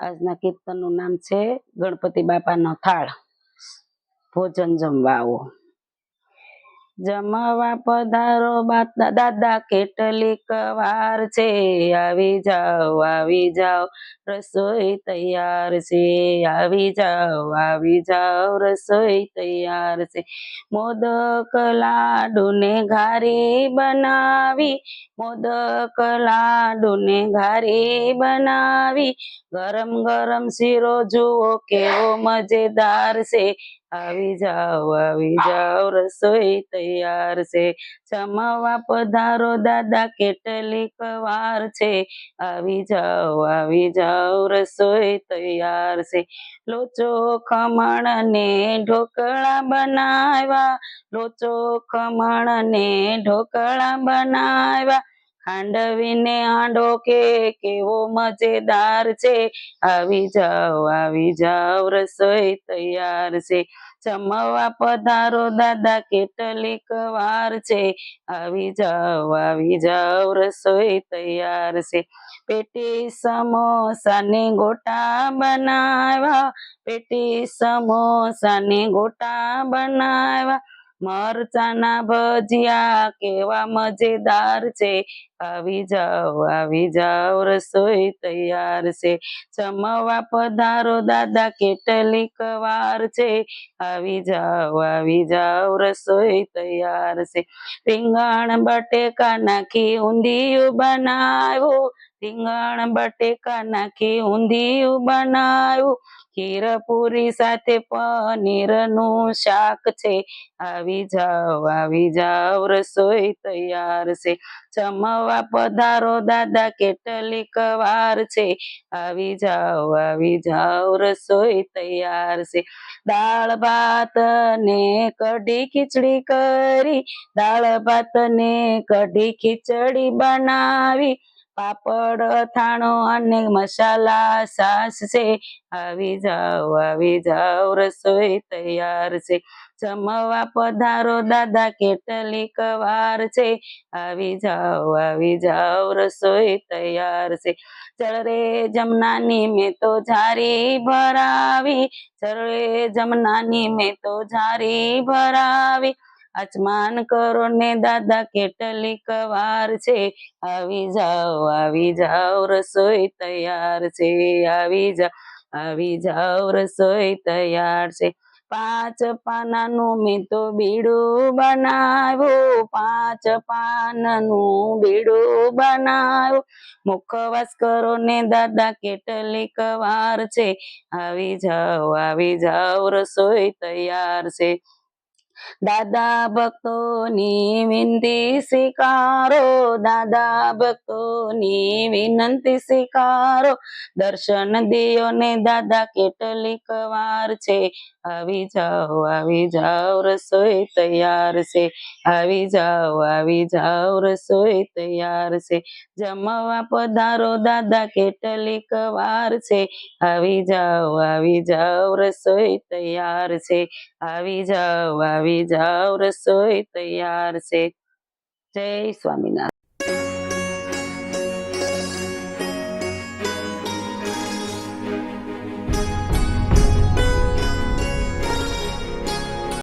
આજના કીર્તનનું નામ છે ગણપતિ બાપાનો થાળ. ભોજન જમવા આવો. જમવા પધારો દાદા કેટલીક વાર છે, આવી જાઓ રસોઈ તૈયાર છે, આવી જાઓ રસોઈ તૈયાર છે. મોદક લાડુ ને ઘારી બનાવી, મોદક લાડુ ને ઘારી બનાવી, ગરમ ગરમ શીરો જુઓ કેવો મજેદાર છે, આવી જાઓ રસોઈ તૈયાર છે. જમવા પધારો દાદા કેટલીક વાર છે, આવી જાઓ રસોઈ તૈયાર છે. લોચો ખમણ ને ઢોકળા બનાવ્યા, લોચો ખમણ ને ઢોકળા બનાવ્યા, ખાંડવી ને આંડો કેવો મજેદાર છે, આવી જાઓ રસોઈ તૈયાર છે. જમવા પધારો દાદા કેટલીક વાર છે, આવી જાઓ રસોઈ તૈયાર છે. પેટી સમોસા ને ગોટા બનાવ્યા, પેટી સમોસા ને ગોટા બનાવ્યા, મરચાના ભજીયા કેવા મજેદાર છે, આવી જાઓ રસોઈ તૈયાર છે. જમવા પધારો દાદા કેટલીક વાર છે, આવી જાઓ રસોઈ તૈયાર છે. રીંગણ બટેકા નાખી ઊંધિયું બનાવ્યું, રીંગણ બટેકા નાખી ઊંધિયું બનાવ્યું, ખીર પૂરી સાથે પનીરનું શાક છે, આવી જાઓ રસોઈ તૈયાર છે. જમવા પધારો દાદા કેટલીક વાર છે, આવી જાઓ રસોઈ તૈયાર છે. દાળ ભાત ને કઢી ખીચડી કરી, દાળ ભાત ને કઢી ખીચડી બનાવી, પાપડ અથાણો અને મસાલા છાશ છે, આવી જાઓ રસોઈ તૈયાર છે. જમવા પધારો દાદા કેટલીક વાર છે, આવી જાઓ રસોઈ તૈયાર છે. ચલ રે જમનાની મેં તો ઝારી ભરાવી, ચલ રે જમનાની મેં તો ઝારી ભરાવી, આચમાન કરો ને દાદા કેટલીક વાર છે, આવી જાઓ રસોઈ તૈયાર છે, આવી જાઓ રસોઈ તૈયાર છે. 5 પાનાનું મેં તો બીડું બનાવ્યું, 5 પાનાનું બીડું બનાવ્યું, મુખવાસ કરો ને દાદા કેટલીક વાર છે, આવી જાઓ રસોઈ તૈયાર છે. દાદા ભક્તોની વિનંતી સ્વીકારો, દાદા ભક્તોની વિનંતી સ્વીકારો, દર્શન દિયો ને દાદા કેટલીક વાર છે, આવી જાઓ રસોઈ તૈયાર છે, આવી જાઓ રસોઈ તૈયાર છે. જમવા પધારો દાદા કેટલીક વાર છે, આવી જાઓ રસોઈ તૈયાર છે, આવી જાઓ રસોઈ તૈયાર છે. જય સ્વામિનારાયણ.